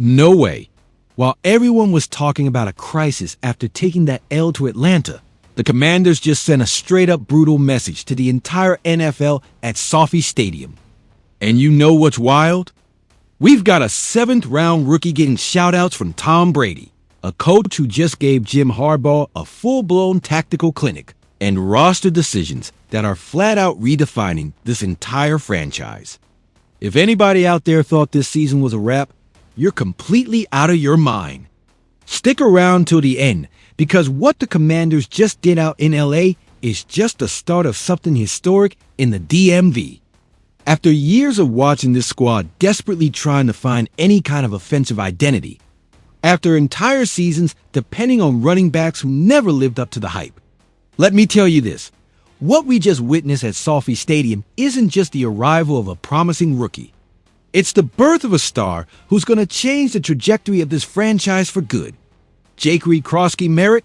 No way. While everyone was talking about a crisis after taking that L to Atlanta, the Commanders just sent a straight-up brutal message to the entire NFL at SoFi Stadium. And you know what's wild? We've got a 7th-round rookie getting shout-outs from Tom Brady, a coach who just gave Jim Harbaugh a full-blown tactical clinic and roster decisions that are flat-out redefining this entire franchise. If anybody out there thought this season was a wrap, you're completely out of your mind. Stick around till the end, because what the Commanders just did out in LA is just the start of something historic in the DMV. After years of watching this squad desperately trying to find any kind of offensive identity, after entire seasons depending on running backs who never lived up to the hype, let me tell you this. What we just witnessed at SoFi Stadium isn't just the arrival of a promising rookie. It's the birth of a star who's going to change the trajectory of this franchise for good. Jaquarii Crosky-Merritt,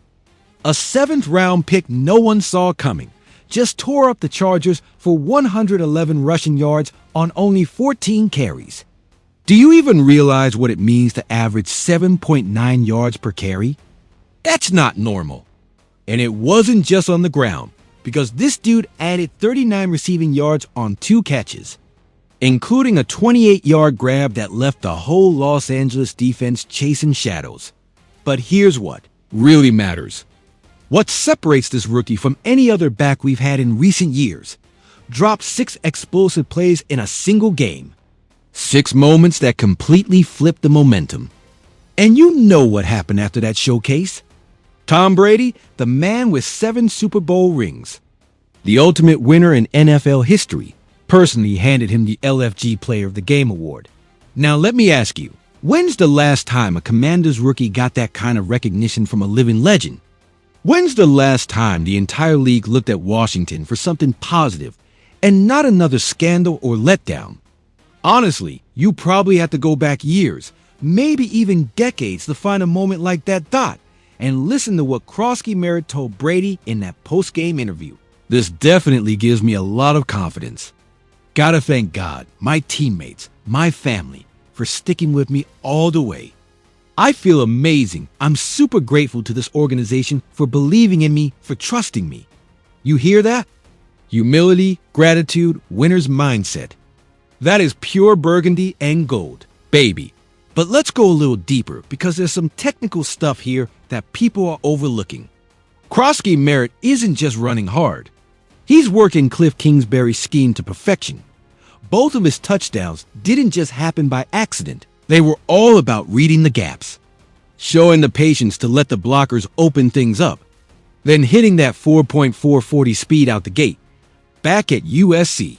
a 7th-round pick no one saw coming, just tore up the Chargers for 111 rushing yards on only 14 carries. Do you even realize what it means to average 7.9 yards per carry? That's not normal. And it wasn't just on the ground, because this dude added 39 receiving yards on 2 catches, including a 28-yard grab that left the whole Los Angeles defense chasing shadows. But here's what really matters. What separates this rookie from any other back we've had in recent years? Dropped 6 explosive plays in a single game. 6 moments that completely flipped the momentum. And you know what happened after that showcase. Tom Brady, the man with 7 Super Bowl rings, the ultimate winner in NFL history, personally handed him the LFG Player of the Game award. Now let me ask you, when's the last time a Commanders rookie got that kind of recognition from a living legend? When's the last time the entire league looked at Washington for something positive and not another scandal or letdown? Honestly, you probably have to go back years, maybe even decades to find a moment like that dot. And listen to what Crosky-Merritt told Brady in that post-game interview. This definitely gives me a lot of confidence. Gotta thank God, my teammates, my family, for sticking with me all the way. I feel amazing. I'm super grateful to this organization for believing in me, for trusting me. You hear that? Humility, gratitude, winner's mindset. That is pure burgundy and gold, baby. But let's go a little deeper, because there's some technical stuff here that people are overlooking. Crosky-Merritt isn't just running hard. He's working Cliff Kingsbury's scheme to perfection. Both of his touchdowns didn't just happen by accident. They were all about reading the gaps, showing the patience to let the blockers open things up, then hitting that 4.440 speed out the gate. Back at USC,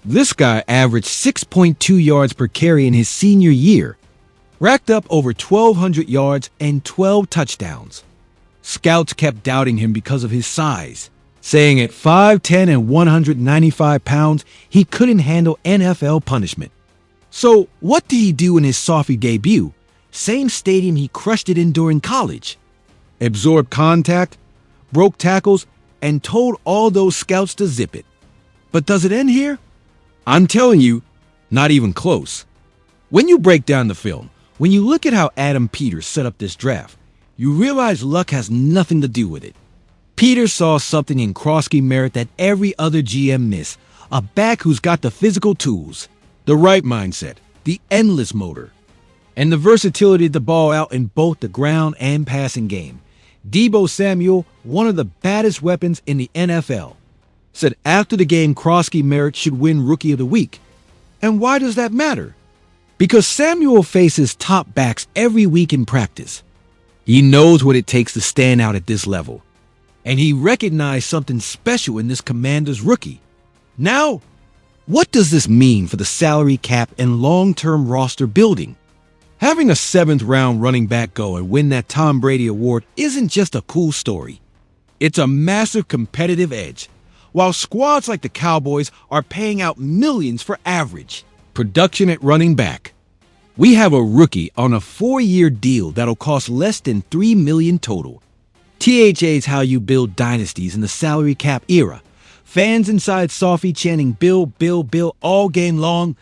this guy averaged 6.2 yards per carry in his senior year, racked up over 1,200 yards and 12 touchdowns. Scouts kept doubting him because of his size, saying at 5'10" and 195 pounds, he couldn't handle NFL punishment. So what did he do in his SoFi debut? Same stadium he crushed it in during college. Absorbed contact, broke tackles, and told all those scouts to zip it. But does it end here? I'm telling you, not even close. When you break down the film, when you look at how Adam Peters set up this draft, you realize luck has nothing to do with it. Peters saw something in Crosky-Merritt that every other GM missed, a back who's got the physical tools, the right mindset, the endless motor, and the versatility to ball out in both the ground and passing game. Deebo Samuel, one of the baddest weapons in the NFL, said after the game Crosky-Merritt should win Rookie of the Week. And why does that matter? Because Samuel faces top backs every week in practice. He knows what it takes to stand out at this level. And he recognized something special in this Commanders rookie. Now, what does this mean for the salary cap and long-term roster building? Having a 7th-round running back go and win that Tom Brady award isn't just a cool story. It's a massive competitive edge. While squads like the Cowboys are paying out millions for average production at running back, we have a rookie on a 4-year deal that'll cost less than $3 million total. THA is how you build dynasties in the salary cap era. Fans inside SoFi chanting Bill, Bill, Bill all game long.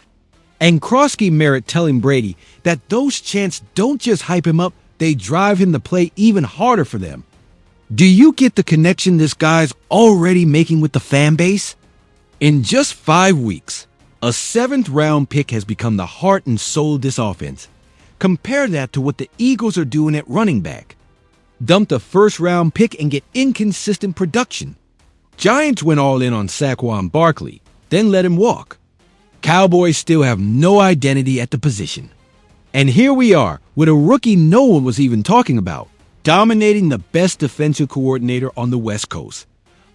And Krosky Merritt telling Brady that those chants don't just hype him up, they drive him to play even harder for them. Do you get the connection this guy's already making with the fan base? In just 5 weeks, a 7th-round pick has become the heart and soul of this offense. Compare that to what the Eagles are doing at running back. Dump the 1st-round pick and get inconsistent production. Giants went all in on Saquon Barkley, then let him walk. Cowboys still have no identity at the position. And here we are, with a rookie no one was even talking about, dominating the best defensive coordinator on the West Coast.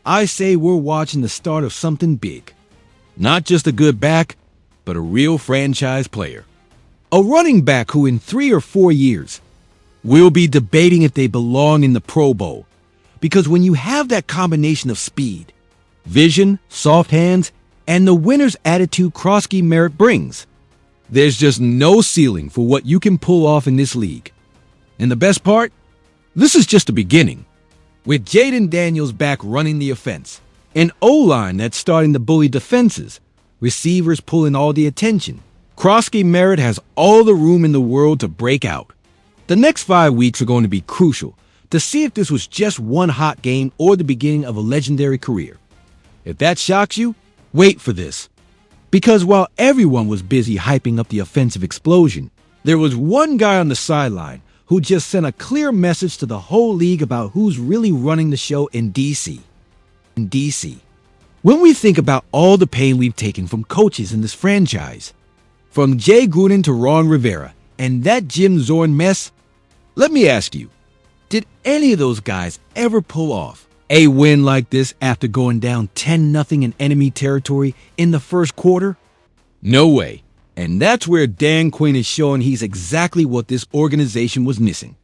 I say we're watching the start of something big. Not just a good back, but a real franchise player. A running back who in 3 or 4 years, we'll be debating if they belong in the Pro Bowl. Because when you have that combination of speed, vision, soft hands, and the winner's attitude Krosky Merritt brings, there's just no ceiling for what you can pull off in this league. And the best part? This is just the beginning. With Jaden Daniels back running the offense, an O-line that's starting to bully defenses, receivers pulling all the attention, Krosky Merritt has all the room in the world to break out. The next 5 weeks are going to be crucial to see if this was just one hot game or the beginning of a legendary career. If that shocks you, wait for this. Because while everyone was busy hyping up the offensive explosion, there was one guy on the sideline who just sent a clear message to the whole league about who's really running the show in D.C. When we think about all the pain we've taken from coaches in this franchise, from Jay Gruden to Ron Rivera and that Jim Zorn mess, let me ask you, did any of those guys ever pull off a win like this after going down 10-0 in enemy territory in the first quarter? No way. And that's where Dan Quinn is showing he's exactly what this organization was missing.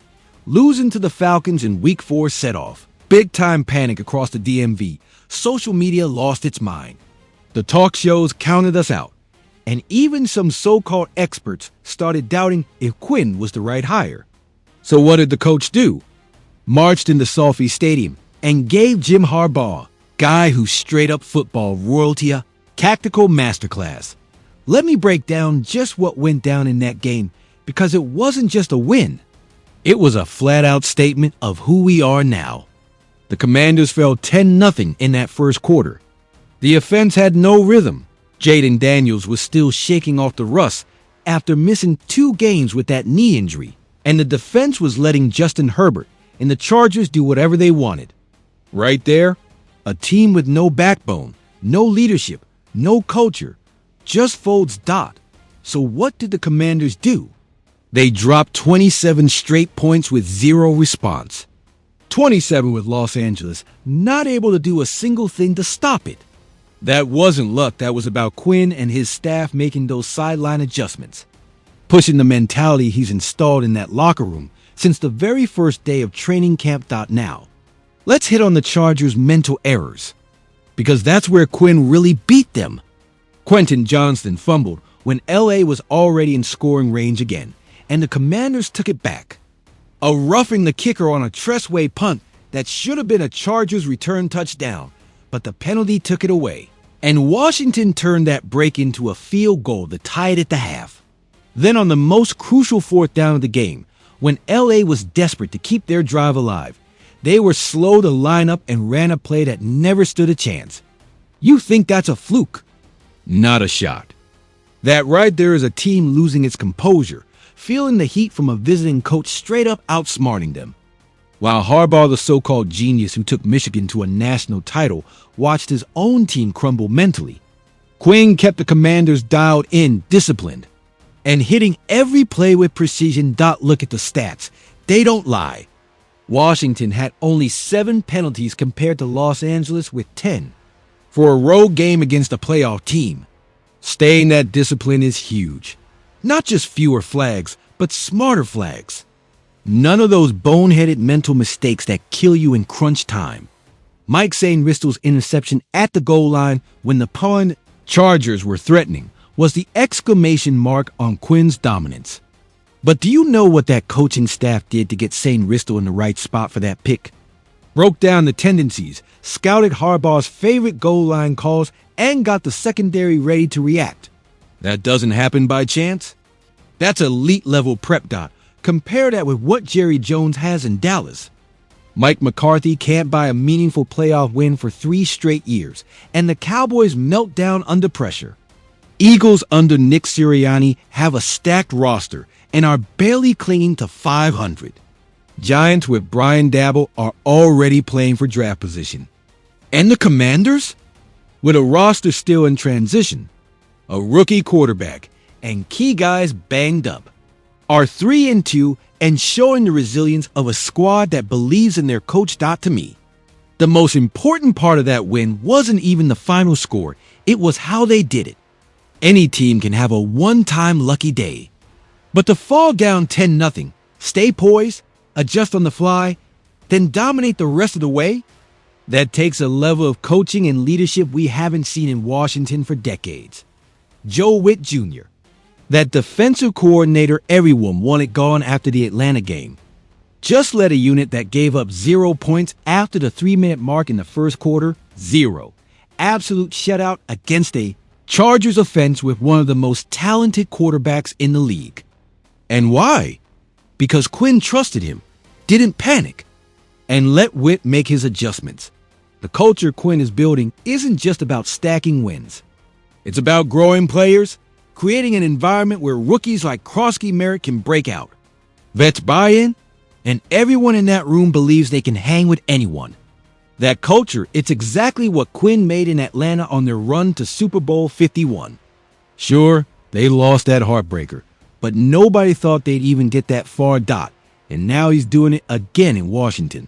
Losing to the Falcons in Week 4 set off. Big-time panic across the DMV. Social media lost its mind. The talk shows counted us out. And even some so-called experts started doubting if Quinn was the right hire. So what did the coach do? Marched into SoFi Stadium and gave Jim Harbaugh, guy who's straight up football royalty, a tactical masterclass. Let me break down just what went down in that game, because it wasn't just a win. It was a flat-out statement of who we are now. The Commanders fell 10-0 in that first quarter. The offense had no rhythm. Jaden Daniels was still shaking off the rust after missing 2 games with that knee injury, and the defense was letting Justin Herbert and the Chargers do whatever they wanted. Right there, a team with no backbone, no leadership, no culture, just folds dot. So what did the Commanders do? They dropped 27 straight points with 0 response. 27 with Los Angeles, not able to do a single thing to stop it. That wasn't luck, that was about Quinn and his staff making those sideline adjustments. Pushing the mentality he's installed in that locker room since the very first day of training camp. Now, let's hit on the Chargers' mental errors, because that's where Quinn really beat them. Quentin Johnston fumbled when LA was already in scoring range again, and the Commanders took it back. A roughing the kicker on a Tressway punt that should have been a Chargers return touchdown, but the penalty took it away. And Washington turned that break into a field goal to tie it at the half. Then on the most crucial 4th down of the game, when LA was desperate to keep their drive alive, they were slow to line up and ran a play that never stood a chance. You think that's a fluke? Not a shot. That right there is a team losing its composure, feeling the heat from a visiting coach straight up outsmarting them. While Harbaugh, the so-called genius who took Michigan to a national title, watched his own team crumble mentally, Quinn kept the Commanders dialed in, disciplined, and hitting every play with precision. Look at the stats. They don't lie. Washington had only 7 penalties compared to Los Angeles with 10. For a road game against a playoff team, staying that discipline is huge. Not just fewer flags, but smarter flags. None of those boneheaded mental mistakes that kill you in crunch time. Mike Sainristil's interception at the goal line when the Chargers were threatening was the exclamation mark on Quinn's dominance. But do you know what that coaching staff did to get Sainristil in the right spot for that pick? Broke down the tendencies, scouted Harbaugh's favorite goal line calls, and got the secondary ready to react. That doesn't happen by chance. That's elite level prep. Compare that with what Jerry Jones has in Dallas. Mike McCarthy can't buy a meaningful playoff win for 3 straight years, and the Cowboys melt down under pressure. Eagles under Nick Sirianni have a stacked roster and are barely clinging to 500. Giants with Brian Daboll are already playing for draft position. And the Commanders? With a roster still in transition, a rookie quarterback, and key guys banged up, are 3-2 and showing the resilience of a squad that believes in their coach. To me, the most important part of that win wasn't even the final score, it was how they did it. Any team can have a one-time lucky day. But to fall down 10-0, stay poised, adjust on the fly, then dominate the rest of the way, that takes a level of coaching and leadership we haven't seen in Washington for decades. Joe Witt Jr., that defensive coordinator everyone wanted gone after the Atlanta game, just led a unit that gave up 0 points after the 3-minute mark in the first quarter. 0. Absolute shutout against a Chargers offense with one of the most talented quarterbacks in the league. And why? Because Quinn trusted him, didn't panic, and let Witt make his adjustments. The culture Quinn is building isn't just about stacking wins. It's about growing players, creating an environment where rookies like Krosky Merritt can break out. Vets buy in, and everyone in that room believes they can hang with anyone. That culture, it's exactly what Quinn made in Atlanta on their run to Super Bowl 51. Sure, they lost that heartbreaker, but nobody thought they'd even get that far. And now he's doing it again in Washington.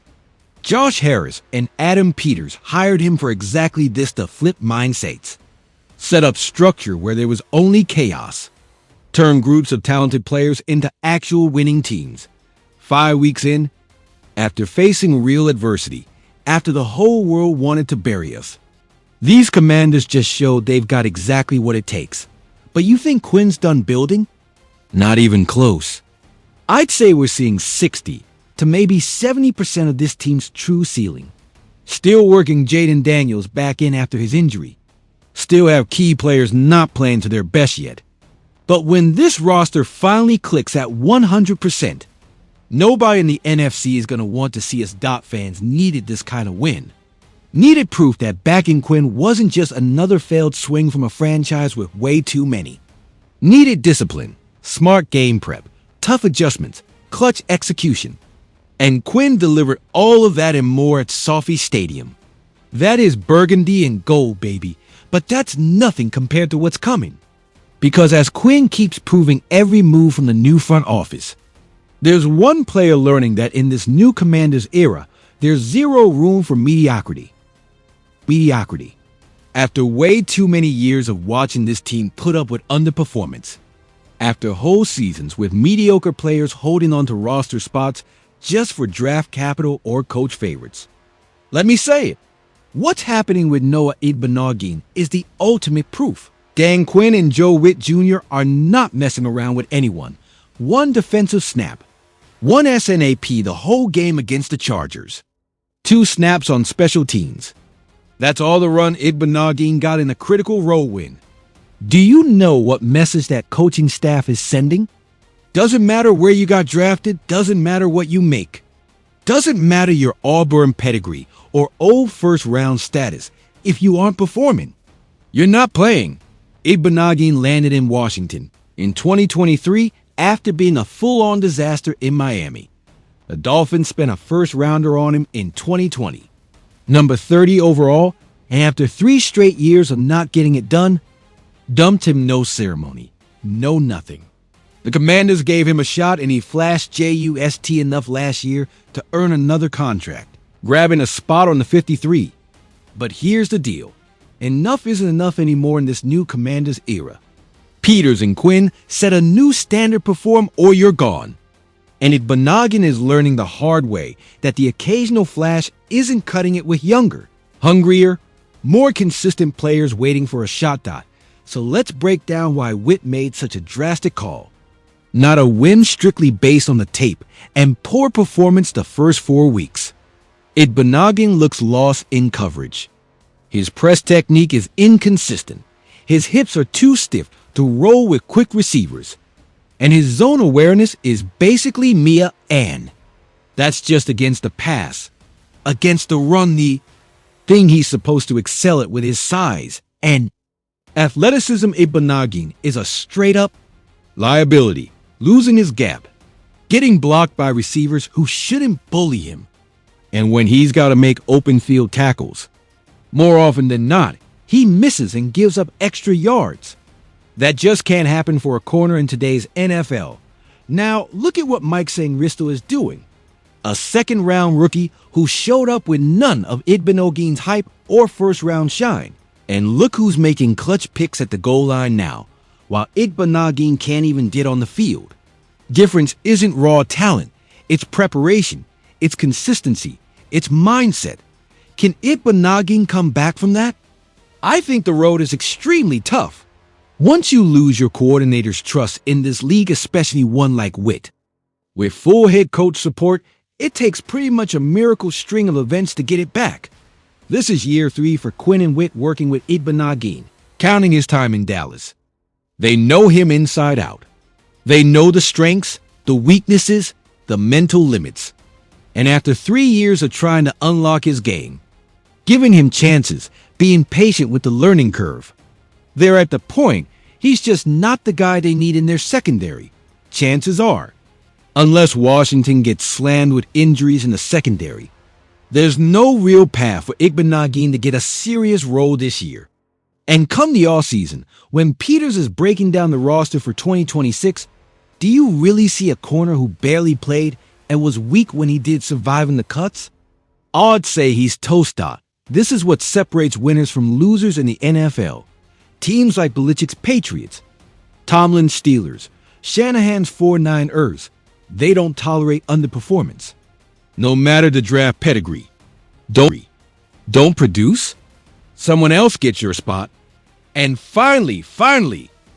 Josh Harris and Adam Peters hired him for exactly this, to flip mindsets. Set up structure where there was only chaos. Turn groups of talented players into actual winning teams. 5 weeks in, after facing real adversity, after the whole world wanted to bury us, these Commanders just showed they've got exactly what it takes. But you think Quinn's done building? Not even close. I'd say we're seeing 60 to maybe 70% of this team's true ceiling. Still working Jaden Daniels back in after his injury. Still have key players not playing to their best yet. But when this roster finally clicks at 100%, nobody in the NFC is going to want to see us. Fans needed this kind of win. Needed proof that backing Quinn wasn't just another failed swing from a franchise with way too many. Needed discipline, smart game prep, tough adjustments, clutch execution. And Quinn delivered all of that and more at SoFi Stadium. That is burgundy and gold, baby. But that's nothing compared to what's coming. Because as Quinn keeps proving every move from the new front office, there's one player learning that in this new Commanders era, there's zero room for mediocrity. Mediocrity. After way too many years of watching this team put up with underperformance, after whole seasons with mediocre players holding on to roster spots just for draft capital or coach favorites. Let me say it. What's happening with Noah Igbinoghene is the ultimate proof. Dan Quinn and Joe Witt Jr. are not messing around with anyone. One defensive snap. One SNAP the whole game against the Chargers. 2 snaps on special teams. That's all the run Igbinoghene got in a critical role win. Do you know what message that coaching staff is sending? Doesn't matter where you got drafted, doesn't matter what you make. Doesn't matter your Auburn pedigree or old first-round status. If you aren't performing, you're not playing. Igbinoghene landed in Washington in 2023 after being a full-on disaster in Miami. The Dolphins spent a first-rounder on him in 2020. Number 30 overall, and after 3 straight years of not getting it done, dumped him, no ceremony, no nothing. The Commanders gave him a shot and he flashed just enough last year to earn another contract, grabbing a spot on the 53. But here's the deal. Enough isn't enough anymore in this new Commanders era. Peters and Quinn set a new standard: perform or you're gone. And Igbinoghene is learning the hard way that the occasional flash isn't cutting it with younger, hungrier, more consistent players waiting for a shot. So let's break down why Witt made such a drastic call. Not a whim strictly based on the tape and poor performance the first 4 weeks. Igbinoghene looks lost in coverage. His press technique is inconsistent. His hips are too stiff, to roll with quick receivers. And his zone awareness is basically Mia Ann. That's just against the pass. Against the run, the thing he's supposed to excel at with his size and athleticism. Igbinoghene is a straight-up liability, losing his gap, getting blocked by receivers who shouldn't bully him. And when he's got to make open field tackles, more often than not, he misses and gives up extra yards. That just can't happen for a corner in today's NFL. Now, look at what Mike Sangristo is doing. A second-round rookie who showed up with none of Igbinoghene's hype or first-round shine. And look who's making clutch picks at the goal line now, while Igbinoghene can't even get on the field. Difference isn't raw talent. It's preparation. It's consistency. It's mindset. Can Igbinoghene come back from that? I think the road is extremely tough. Once you lose your coordinator's trust in this league, especially one like Witt, with full head coach support, it takes pretty much a miracle string of events to get it back. This is year 3 for Quinn and Witt working with Igbinoghene, counting his time in Dallas. They know him inside out. They know the strengths, the weaknesses, the mental limits. And after 3 years of trying to unlock his game, giving him chances, being patient with the learning curve, they're at the point he's just not the guy they need in their secondary. Chances are, unless Washington gets slammed with injuries in the secondary, there's no real path for Igbinoghene to get a serious role this year. And come the offseason, when Peters is breaking down the roster for 2026, do you really see a corner who barely played and was weak when he did survive in the cuts? I'd say he's toast. This is what separates winners from losers in the NFL. Teams like Belichick's Patriots, Tomlin's Steelers, Shanahan's 49ers, they don't tolerate underperformance. No matter the draft pedigree. Don't produce? Someone else gets your spot. And finally,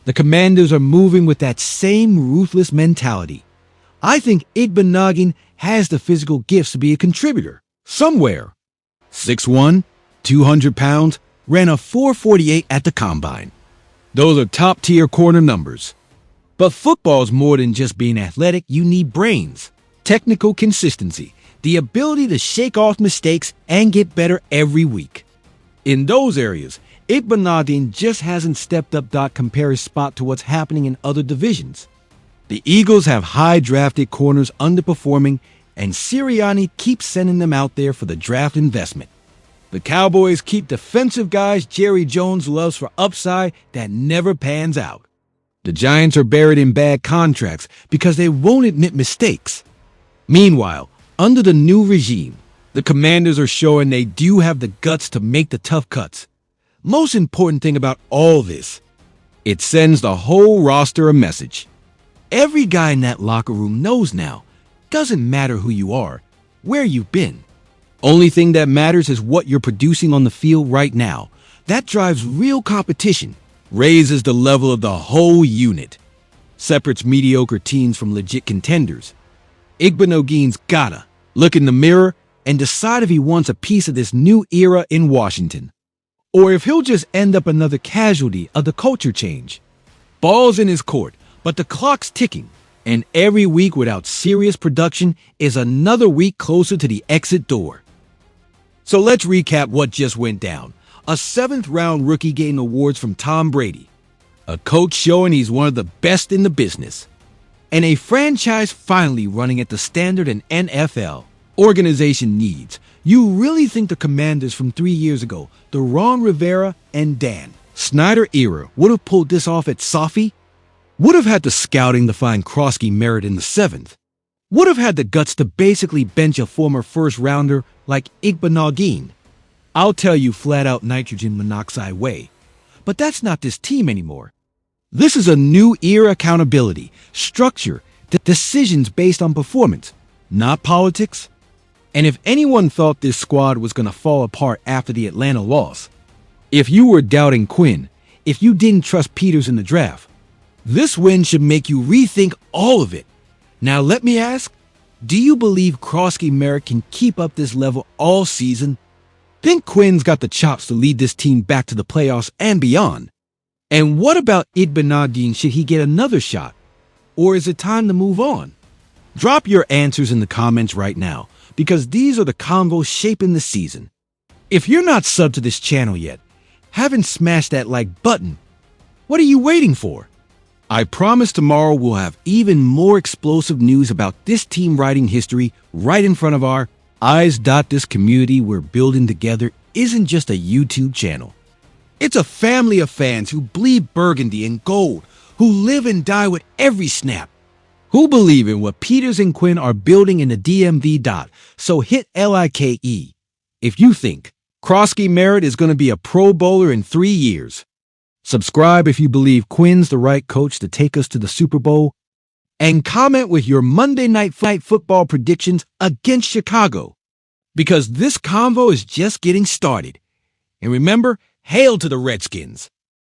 the Commanders are moving with that same ruthless mentality. I think Igbinoghene has the physical gifts to be a contributor. Somewhere. 6'1", 200 pounds, ran a 4.48 at the combine. Those are top-tier corner numbers. But football's more than just being athletic. You need brains, technical consistency, the ability to shake off mistakes and get better every week. In those areas, Igbinoghene just hasn't stepped up. Compare his spot to what's happening in other divisions. The Eagles have high-drafted corners underperforming, and Sirianni keeps sending them out there for the draft investment. The Cowboys keep defensive guys Jerry Jones loves for upside that never pans out. The Giants are buried in bad contracts because they won't admit mistakes. Meanwhile, under the new regime, the Commanders are showing they do have the guts to make the tough cuts. Most important thing about all this, it sends the whole roster a message. Every guy in that locker room knows now, doesn't matter who you are, where you've been. Only thing that matters is what you're producing on the field right now. That drives real competition, raises the level of the whole unit, separates mediocre teams from legit contenders. Igbinoghene's gotta look in the mirror and decide if he wants a piece of this new era in Washington, or if he'll just end up another casualty of the culture change. Ball's in his court, but the clock's ticking, and every week without serious production is another week closer to the exit door. So let's recap what just went down. A 7th-round rookie getting awards from Tom Brady, a coach showing he's one of the best in the business, and a franchise finally running at the standard an NFL organization needs. You really think the Commanders from 3 years ago, the Ron Rivera and Dan Snyder era, would have pulled this off at Sophie? Would have had the scouting to find Kroski merit in the 7th? Would have had the guts to basically bench a former first-rounder like Igbinoghene? I'll tell you flat out nitrogen monoxide way. But that's not this team anymore. This is a new era accountability, structure, decisions based on performance, not politics. And if anyone thought this squad was going to fall apart after the Atlanta loss, if you were doubting Quinn, if you didn't trust Peters in the draft, this win should make you rethink all of it. Now let me ask, do you believe Kroski Merritt can keep up this level all season? Think Quinn's got the chops to lead this team back to the playoffs and beyond? And what about Idbenadine? Should he get another shot? Or is it time to move on? Drop your answers in the comments right now, because these are the convos shaping the season. If you're not subbed to this channel yet, haven't smashed that like button, what are you waiting for? I promise tomorrow we'll have even more explosive news about this team writing history right in front of our eyes. This community we're building together isn't just a YouTube channel. It's a family of fans who bleed burgundy and gold, who live and die with every snap, who believe in what Peters and Quinn are building in the DMV. So hit like if you think Krosky Merritt is going to be a Pro Bowler in 3 years. Subscribe if you believe Quinn's the right coach to take us to the Super Bowl. And comment with your Monday Night Football predictions against Chicago. Because this convo is just getting started. And remember, hail to the Redskins.